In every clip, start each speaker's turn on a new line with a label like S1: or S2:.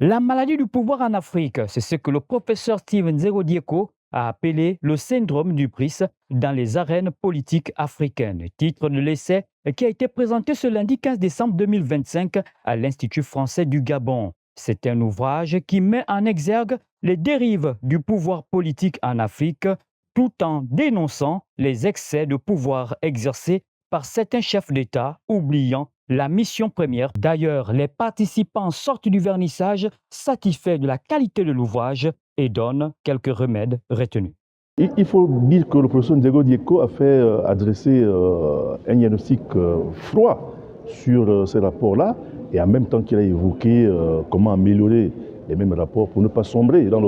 S1: La maladie du pouvoir en Afrique, c'est ce que le professeur Steven Zerodieko a appelé le syndrome du BRICS dans les arènes politiques africaines. Titre de l'essai qui a été présenté ce lundi 15 décembre 2025 à l'Institut français du Gabon. C'est un ouvrage qui met en exergue les dérives du pouvoir politique en Afrique tout en dénonçant les excès de pouvoir exercés par certains chefs d'État, oubliant la mission première. D'ailleurs, les participants sortent du vernissage satisfaits de la qualité de l'ouvrage et donnent quelques remèdes retenus.
S2: Il faut dire que le professeur Diego Dieko a fait adresser un diagnostic froid sur ces rapports-là, et en même temps qu'il a évoqué comment améliorer les mêmes rapports pour ne pas sombrer dans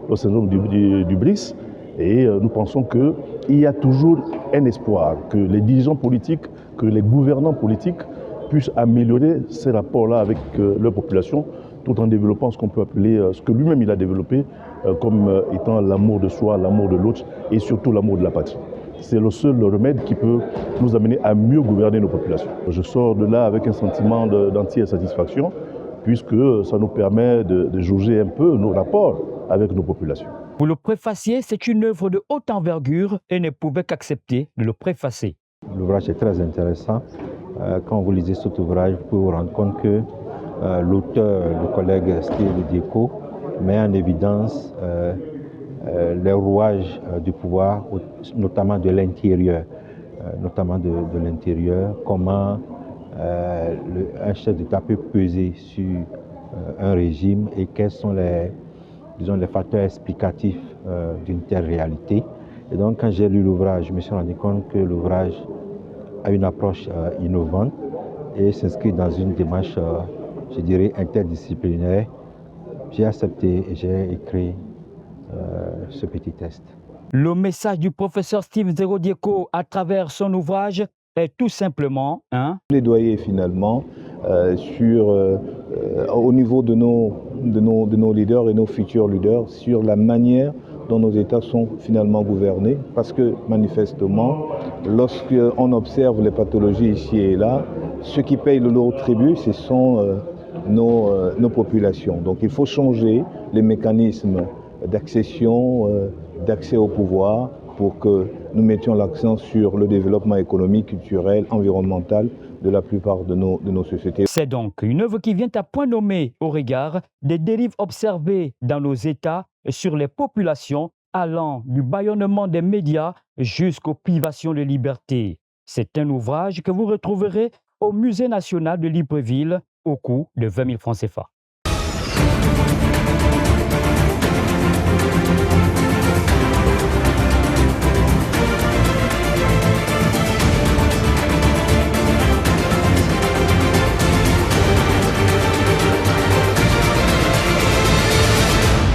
S2: le syndrome du BRICS. Et nous pensons qu'il y a toujours un espoir que les dirigeants politiques, que les gouvernants politiques puissent améliorer ces rapports-là avec leur population, tout en développant ce qu'on peut appeler, ce que lui-même il a développé comme étant l'amour de soi, l'amour de l'autre et surtout l'amour de la patrie. C'est le seul remède qui peut nous amener à mieux gouverner nos populations. Je sors de là avec un sentiment d'entière satisfaction, puisque ça nous permet de jauger un peu nos rapports avec nos populations.
S1: Pour le préfacier, c'est une œuvre de haute envergure et ne pouvait qu'accepter de le préfacer.
S3: L'ouvrage est très intéressant. Quand vous lisez cet ouvrage, vous pouvez vous rendre compte que l'auteur, le collègue Steve Dieko, met en évidence les rouages du pouvoir, notamment de l'intérieur. Comment un chef d'État peut peser sur un régime et quels sont les facteurs explicatifs d'une telle réalité. Et donc, quand j'ai lu l'ouvrage, je me suis rendu compte que l'ouvrage a une approche innovante et s'inscrit dans une démarche, je dirais, interdisciplinaire. J'ai accepté et j'ai écrit ce petit texte.
S1: Le message du professeur Steve Zerodieko à travers son ouvrage est tout simplement un
S4: plaidoyer finalement au niveau de nos leaders et nos futurs leaders sur la manière dont nos États sont finalement gouvernés, parce que manifestement, lorsqu'on observe les pathologies ici et là, ceux qui payent le lourd tribut, ce sont nos populations. Donc il faut changer les mécanismes d'accession, d'accès au pouvoir, pour que nous mettions l'accent sur le développement économique, culturel, environnemental de la plupart de nos sociétés.
S1: C'est donc une œuvre qui vient à point nommé au regard des dérives observées dans nos États sur les populations, allant du bâillonnement des médias jusqu'aux privations de liberté. C'est un ouvrage que vous retrouverez au Musée national de Libreville au coût de 20 000 francs CFA.